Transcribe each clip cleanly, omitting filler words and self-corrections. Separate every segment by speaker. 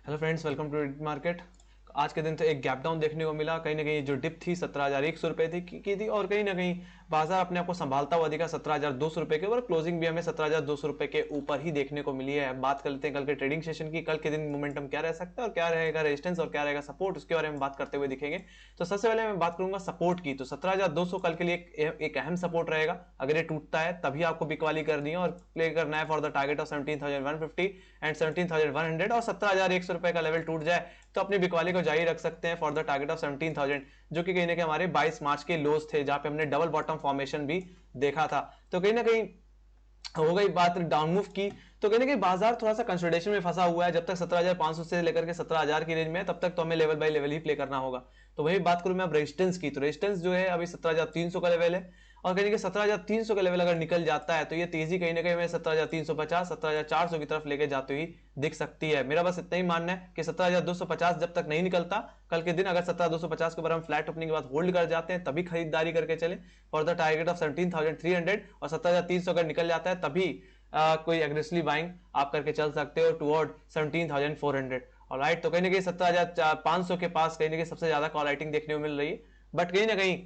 Speaker 1: Hello friends, welcome to market. आज के दिन तो एक गैप डाउन देखने को मिला। कहीं ना कहीं जो डिप थी 17,100 रुपए की थी और कहीं ना कहीं बाजार अपने आप को संभालता हुआ दिखा 17,200 रुपए के ऊपर। क्लोजिंग भी हमें 17,200 रुपए के ऊपर ही देखने को मिली है। बात कर लेते हैं कल के ट्रेडिंग सेशन की। कल के दिन मोमेंटम क्या रह सकता है और क्या रहेगा रेजिस्टेंस और क्या रहेगा सपोर्ट, उसके बारे में बात करते हुए दिखेंगे। तो सबसे पहले मैं बात करूंगा सपोर्ट की। तो 17,200 कल के लिए एक अहम सपोर्ट रहेगा। अगर ये टूटता है तभी आपको बिकवाली करनी है और प्ले करना है for the target of 17,150 and 17,100। और 17,100 रुपए का लेवल टूट जाए तो अपनी बिकवाली को जारी रख सकते हैं फॉर द टारगेट ऑफ 17,000, जो कि कहीं ना कहीं हमारे 22 मार्च के लोज थे, जहां पे हमने डबल बॉटम फॉर्मेशन भी देखा था। तो कहीं ना कहीं हो गई बात डाउन मूव की। तो कहीं ना कहीं बाजार थोड़ा सा कंसोलिडेशन में फंसा हुआ है। जब तक 17,500 से लेकर के 17,000 की रेंज में है तब तक तो हमें level by level he play करना होगा। तो वही बात करूं मैं अब रेजिस्टेंस की। तो रेजिस्टेंस जो है अभी 17,300 का लेवल है और कहीं ना कहीं 17,300 का लेवल अगर निकल जाता है तो ये तेजी कहीं ना कहीं हमें 17,350 17,400 की तरफ लेके जाती हुई दिख सकती है। मेरा बस इतना ही मानना है कि 17,250 जब तक नहीं निकलता कल के दिन, अगर 17,250 के ऊपर हम फ्लैट ओपनिंग के बाद होल्ड कर जाते हैं तभी खरीदारी करके चले फॉर द टारगेट ऑफ 17,300। और 17,300 अगर निकल जाता है तभी कोई एग्रेसिवली बाइंग आप करके चल सकते हो टुवर्ड 17,400। ऑलराइट, तो कहीं ना कहीं 17,500 के पास कहीं ना कहीं सबसे ज्यादा कॉल राइटिंग देखने को मिल रही है। बट कहीं ना कहीं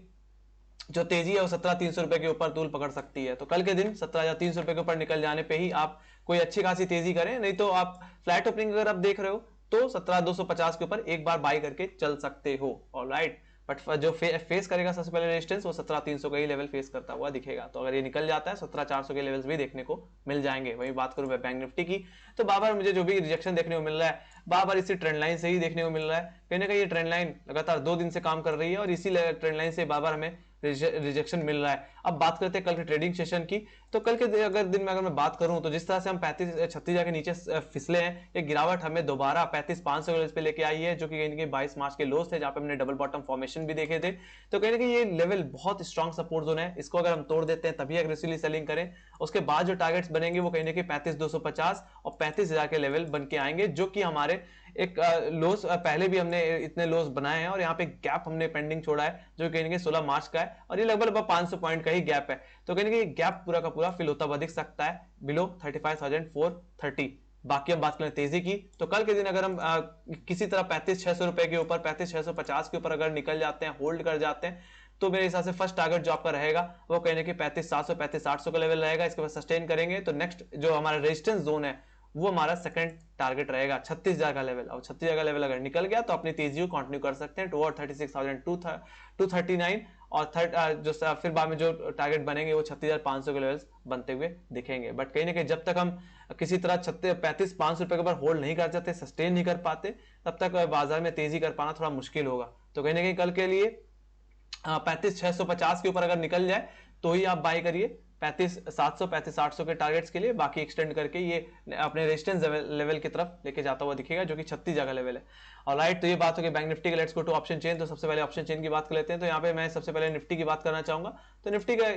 Speaker 1: जो तेजी है वो 17,300 रुपए के ऊपर तूल पकड़ सकती है। तो कल के दिन 17,300 रुपए के ऊपर निकल जाने पे ही आप कोई अच्छी खासी तेजी करें, नहीं तो आप फ्लैट ओपनिंग अगर आप देख रहे हो तो 17,250 के ऊपर एक बार बाई करके चल सकते हो। ऑलराइट, बट जो फेस करेगा सबसे पहले रेजिस्टेंस वो 17,300 का ही लेवल फेस करता हुआ दिखेगा। तो अगर ये निकल जाता है 17,400 के लेवल्स भी देखने को मिल जाएंगे। वही बात करूं मैं बैंक निफ्टी की, तो बार मुझे जो भी रिजेक्शन देखने को मिल रहा है बार इसी ट्रेंड लाइन से ही देखने को मिल रहा है। कहीं ना कहीं ये ट्रेंड लाइन लगातार 2 दिन से काम कर रही है और इसी ट्रेंड लाइन से बार हमें रिजेक्शन मिल रहा है। अब बात करते हैं कल के ट्रेडिंग सेशन की। तो कल के अगर दिन में अगर मैं बात करूं तो जिस तरह से हम 35-36 जाके नीचे फिसले हैं, ये गिरावट हमें दोबारा 35,500 लेवल पे लेके आई है, जो कि कहीं ना कहीं 22 मार्च के लोस थे जहां पे हमने डबल बॉटम फॉर्मेशन भी देखे थे। तो कहीं ना कहीं ये लेवल बहुत स्ट्रॉन्ग सपोर्ट जोन है, इसको अगर हम तोड़ देते हैं तभी एग्रेसिवली सेलिंग करें। उसके बाद जो टारगेट्स बनेंगे वो कहीं ना कहीं 35,250 और 35,000 के लेवल बन के आएंगे, जो कि हमारे एक लोस पहले भी हमने इतने लोस बनाए हैं और यहाँ पे गैप हमने पेंडिंग छोड़ा है जो कहीं ना कहीं 16 मार्च का है और ये लगभग 500 पॉइंट का ही गैप है। तो कहीं ना कहीं गैप पूरा का पूरा फिल होता हुआ दिख सकता है बिलो 35,430। बाकी हम बात करें तेजी की, तो कल के दिन अगर हम किसी तरह 35,600 रुपए के ऊपर 35,650 के ऊपर अगर निकल जाते हैं, होल्ड कर जाते हैं, तो मेरे हिसाब से फर्स्ट टारगेट जो आपका रहेगा वो कहने की 35,700 35,800 का लेवल रहेगा। इसके बाद सस्टेन करेंगे तो नेक्स्ट जो हमारा रेजिस्टेंस जोन है वो हमारा सेकंड टारगेट रहेगा 36,000 का लेवल। और 36,000 का लेवल अगर निकल गया तो अपनी तेजी को कंटिन्यू कर सकते हैं टुवर्ड 36,239 और जो फिर बाद में जो टारगेट बनेंगे वो 36,500 के लेवल्स बनते हुए दिखेंगे। बट कहीं ना कहीं जब तक हम किसी तरह 35,500 रुपए के ऊपर होल्ड नहीं कर जाते, सस्टेन नहीं कर पाते, तब तक बाजार में तेजी कर पाना थोड़ा मुश्किल होगा। तो कहीं ना कहीं कल के लिए 35,650 के ऊपर अगर निकल जाए तो ही आप बाय करिए 35,700 35,800 के टारगेट्स के लिए। बाकी एक्सटेंड करके ये अपने रेजिस्टेंस लेवल की तरफ लेके जाता हुआ दिखेगा, जो कि 36 जगह लेवल है। ऑलराइट, तो ये बात हो गई बैंक निफ्टी के। Let's go to option chain. तो सबसे पहले ऑप्शन चेन की बात कर लेते हैं। तो यहाँ पे मैं सबसे पहले निफ्टी की बात करना चाहूंगा। तो निफ्टी का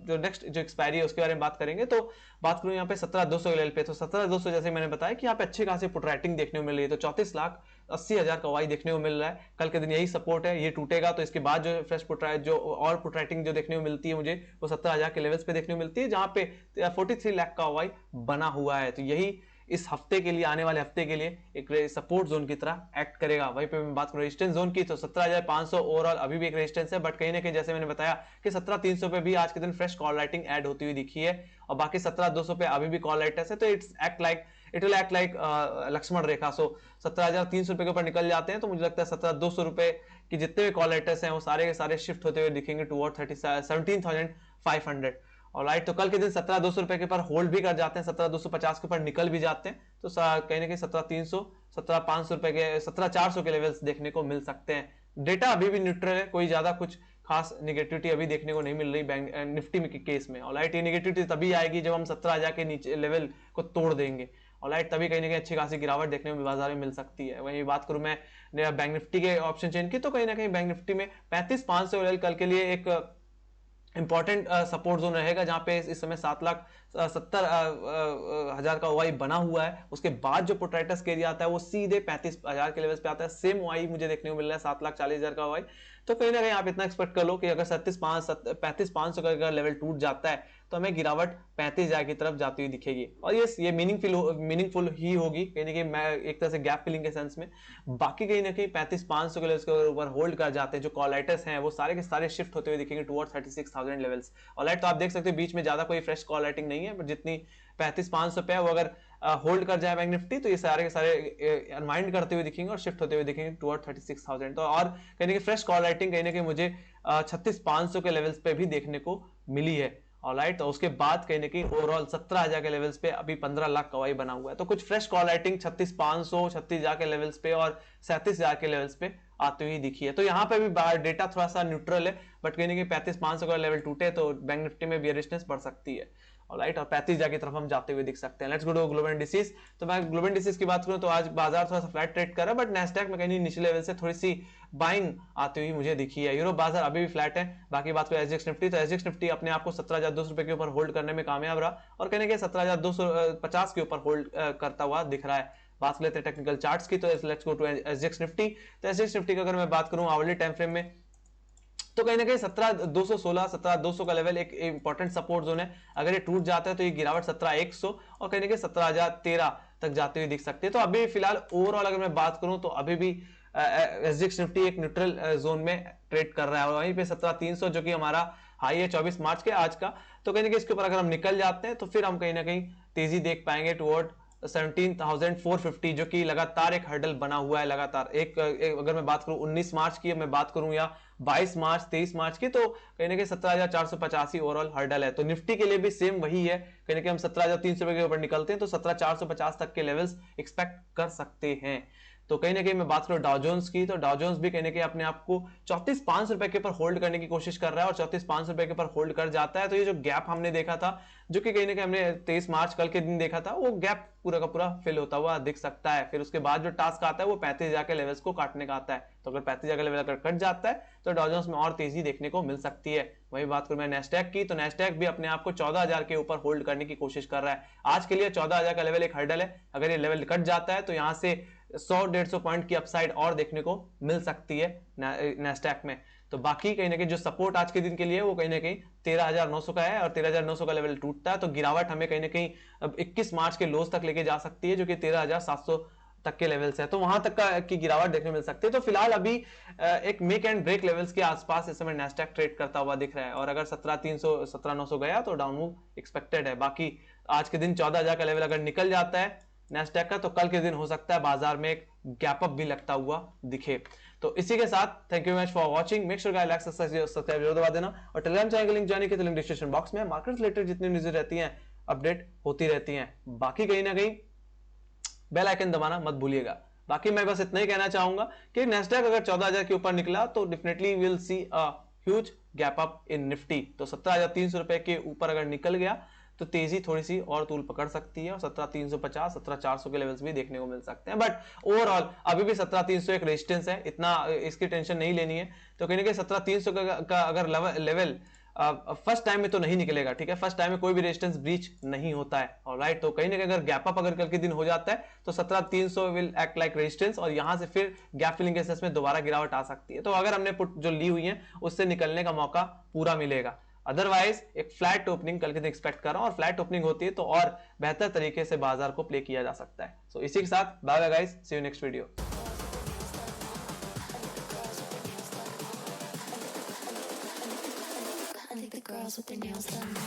Speaker 1: जो नेक्स्ट जो एक्सपायरी है उसके बारे में बात करेंगे। तो बात करूं यहाँ पे 17,200 लेवल पे, तो 17,200 जैसे मैंने बताया कि यहाँ पे अच्छी खासी पुट राइटिंग देखने को मिल रही है। तो 34,80,000 का वाई देखने को मिल रहा है। कल के दिन यही सपोर्ट है, ये टूटेगा तो इसके बाद जो फ्रेश पुट जो और पुट राइटिंग जो देखने को मिलती है मुझे वो 17,000 के लेवल्स पे देखने को मिलती है, जहां पे 43 लाख का वाई बना हुआ है। तो यही इस हफ्ते के लिए, आने वाले हफ्ते के लिए एक सपोर्ट जोन की तरह एक्ट करेगा। वहीं पे मैं बात करूं रेजिस्टेंस जोन की, तो 17,500 ओवरऑल अभी भी एक रेजिस्टेंस है। बट कहीं ना कहीं जैसे मैंने बताया कि 17,300 पे भी आज के दिन फ्रेश कॉल राइटिंग ऐड होती हुई दिखी है और बाकी 17,200 पे अभी भी कॉल राइटर्स है। तो it will act like Lakshman rekha. So 17,300 रुपए के ऊपर निकल जाते हैं तो मुझे लगता है 17,200 रुपए की जितने भी कॉल राइटर्स हैं वो सारे के सारे शिफ्ट होते हुए दिखेंगे टुवर्ड 17,500। और राइट, तो कल के दिन 17,200 रुपए के ऊपर होल्ड भी कर जाते हैं, 17,250 के ऊपर निकल भी जाते हैं, तो कहीं ना कहीं 17,300 17,500 रुपए के 17,400 के लेवल्स देखने को मिल सकते हैं। डेटा अभी भी न्यूट्रल है, कोई ज्यादा कुछ खास निगेटिविटी अभी देखने को नहीं मिल रही बैंक निफ्टी में के केस में। ऑलराइट, ये निगेटिविटी तभी आएगी जब हम 17,000 के नीचे लेवल को तोड़ देंगे। ऑलराइट, तभी कहीं ना कहीं अच्छी खासी गिरावट देखने में बाजार में मिल सकती है। वहीं बात करूं मैं बैंक निफ्टी के ऑप्शन चेन की, तो कहीं ना कहीं बैंक निफ्टी में 35,500 लेवल कल के लिए एक इंपॉर्टेंट सपोर्ट जोन रहेगा, जहां पे इस समय 7,70,000 का ओआई बना हुआ है। उसके बाद जो पोट्राइटस के एरिया आता है वो सीधे 35,000 के लेवल पे आता है। सेम ओआई मुझे देखने को मिल रहा है 7,40,000 का ओआई। तो कहीं ना कहीं आप इतना एक्सपेक्ट कर लो कि अगर 35,500 का अगर लेवल टूट जाता है तो हमें गिरावट 35,000 की तरफ जाती हुई दिखेगी। और ये मीनिंगफुल ही होगी कहीं ना कहीं, मैं एक तरह से गैप फिलिंग के सेंस में। बाकी कहीं ना कहीं 35,500 के लेवल्स के ऊपर होल्ड कर जाते हैं, जो कॉलाइटर्स हैं वो सारे के सारे शिफ्ट होते हुए दिखेंगे टुवर्ड्स 36,000 लेवल्स। ऑलराइट, तो आप देख सकते हो बीच में ज्यादा कोई फ्रेश कॉल राइटिंग नहीं है, बट जितनी 35,500 पे है वो अगर होल्ड कर जाए बैंक निफ्टी तो ये सारे के सारे अनवाइंड करते हुए दिखेंगे और शिफ्ट होते हुए दिखेंगे टुवर्ड 36,000। तो और कहीं ना कहीं फ्रेश कॉल राइटिंग कहीं ना कहीं मुझे 36,500 के लेवल्स पे भी देखने को मिली है। ऑलराइट, तो उसके बाद कहीं ना कहीं ओवरऑल 17,000 के लेवल्स पे अभी 15 लाख कवाई बना हुआ है। तो कुछ फ्रेश कॉल राइटिंग 36,500 36,000 के लेवल्स पे और 37,000 के लेवल्स पे आती हुई दिखी है। तो यहाँ पे भी डेटा थोड़ा सा न्यूट्रल है, बट कहीं ना कहीं 35,500 का लेवल टूटे तो बैंक निफ्टी में बियरिशनेस बढ़ सकती है। ऑलराइट, और 35,000 की तरफ हम जाते हुए दिख सकते हैं। Let's go to global indices. तो मैं ग्लोबल इंडिसेस की बात करूं तो आज बाजार थोड़ा सा फ्लैट ट्रेड कर रहा है, बट नैस्डैक में कहीं निचले लेवल से थोड़ी सी बाइंग आती हुई मुझे दिखी है। यूरोप बाजार अभी भी फ्लैट है। बाकी बात करें एसजीएक्स निफ्टी, तो एसजीएक्स निफ्टी अपने आप को 17,200 रुपए के ऊपर होल्ड करने में कामयाब रहा और कहने के 17,250 के ऊपर होल्ड करता हुआ दिख रहा है। बात कर लेते हैं टेक्निकल चार्ट्स की, तो let's go to SGX Nifty. तो एसजीएक्स निफ्टी की अगर मैं बात करूं आवरली टाइम फ्रेम में, तो कहीं ना कहीं 17,216 17,200 का लेवल एक इंपॉर्टेंट सपोर्ट जोन है। अगर ये टूट जाता है तो ये गिरावट 17,100 और कहीं ना कहीं 17,013 तक जाते हुए दिख सकते हैं। तो अभी फिलहाल ओवरऑल अगर मैं बात करूं तो अभी भी एसजीएक्स निफ्टी एक न्यूट्रल जोन में ट्रेड कर रहा है और वहीं पे 17,300 जो कि हमारा हाई है 24 मार्च के आज का। तो कहीं ना कहीं इसके ऊपर अगर हम निकल जाते हैं तो फिर हम कहीं ना कहीं तेजी देख पाएंगे टुवर्ड 17,450, जो कि लगातार एक हर्डल बना हुआ है। लगातार एक अगर मैं बात करूं 19 मार्च की मैं बात करूं या 22 मार्च 23 मार्च की, तो कहीं ना कहीं 17,485 ओवरऑल हर्डल है। तो निफ्टी के लिए भी सेम वही है, कहीं ना कहीं हम 17,300 के ऊपर निकलते हैं तो 17,450 तक के लेवल्स एक्सपेक्ट कर सकते हैं। तो कहीं ना कहीं मैं बात करूं डाउजोन्स की, तो डाउजोन्स भी कहीं ना कहीं अपने आप को 34,500 रुपए के ऊपर होल्ड करने की कोशिश कर रहा है और 34,500 रुपए के ऊपर होल्ड कर जाता है। तो ये जो गैप हमने देखा था, जो कि कहीं ना कहीं हमने 23 मार्च कल के दिन देखा था, वो गैप पूरा का पूरा फिल होता हुआ दिख सकता है। फिर उसके बाद जो टास्क आता है वो 35,000 के लेवल्स को काटने का आता है। तो अगर 35,000 का लेवल अगर कट जाता है तो डाउजोन्स में और तेजी देखने को मिल सकती है। वही बात करूं मैं नैस्डैक की, तो नैस्डैक भी अपने आप को 14,000 के ऊपर होल्ड करने की कोशिश कर रहा है। आज के लिए 14,000 का लेवल एक हर्डल है। अगर ये लेवल कट जाता है तो यहां से 100-150 पॉइंट की अपसाइड और देखने को मिल सकती है नैस्डैक में। तो बाकी कहीं ना कहीं जो सपोर्ट आज के दिन के लिए वो कहीं ना कहीं 13,900 का है और 13,900 का लेवल टूटता है तो गिरावट हमें कहीं ना कहीं अब 21 मार्च के लोज तक लेके जा सकती है, जो कि 13,700 तक के लेवल्स है। तो वहां तक की गिरावट देखने मिल सकती है। तो फिलहाल अभी एक मेक एंड ब्रेक लेवल्स के आसपास इस समय नैस्डैक ट्रेड करता हुआ दिख रहा है और अगर 17,300 17,900 गया तो डाउन मूव एक्सपेक्टेड है। बाकी आज के दिन 14,000 का लेवल अगर निकल जाता है नैस्डैक का तो कल के दिन हो सकता है बाजार में एक गैप अप भी लगता हुआ दिखे। तो इसी के साथ thank you much for watching. Make sure like subscribe जरूर दबा देना और टेलीग्राम चैनल के लिंक जाने के लिंक डिस्क्रिप्शन बॉक्स में। मार्केट रिलेटेड जितनी न्यूज़ रहती हैं अपडेट होती रहती हैं। बाकी कहीं ना कहीं बेल आइकन दबाना मत भूलिएगा। बाकी मैं बस इतना ही कहना चाहूंगा कि नैस्डैक अगर 14,000 के ऊपर निकला तो definitely will see a huge gap up in Nifty. तो 17,300 रुपए के ऊपर अगर निकल गया तो तेजी थोड़ी सी और तूल पकड़ सकती है और 17,350 17,400 के लेवल्स भी देखने को मिल सकते हैं। बट ओवरऑल अभी भी 17,300 एक रेजिस्टेंस है, इतना इसकी टेंशन नहीं लेनी है। तो कहीं ना कहीं 17,300 का अगर लेवल फर्स्ट टाइम में तो नहीं निकलेगा, ठीक है, फर्स्ट टाइम में कोई भी रेजिस्टेंस ब्रीच नहीं होता है। ऑलराइट, तो कहीं ना कहीं अगर गैप अप अगर कल के दिन हो जाता है तो 17,300 विल एक्ट लाइक रेजिस्टेंस और यहां से फिर गैप फिलिंग के केसेस में दोबारा गिरावट आ सकती है। तो अगर हमने पुट जो ली हुई है उससे निकलने का मौका पूरा मिलेगा। अदरवाइज एक फ्लैट ओपनिंग कल के दिन एक्सपेक्ट कर रहा हूं और फ्लैट ओपनिंग होती है तो और बेहतर तरीके से बाजार को प्ले किया जा सकता है। सो इसी के साथ bye bye guys, see you next video.
Speaker 2: I think the girls with their nails done now.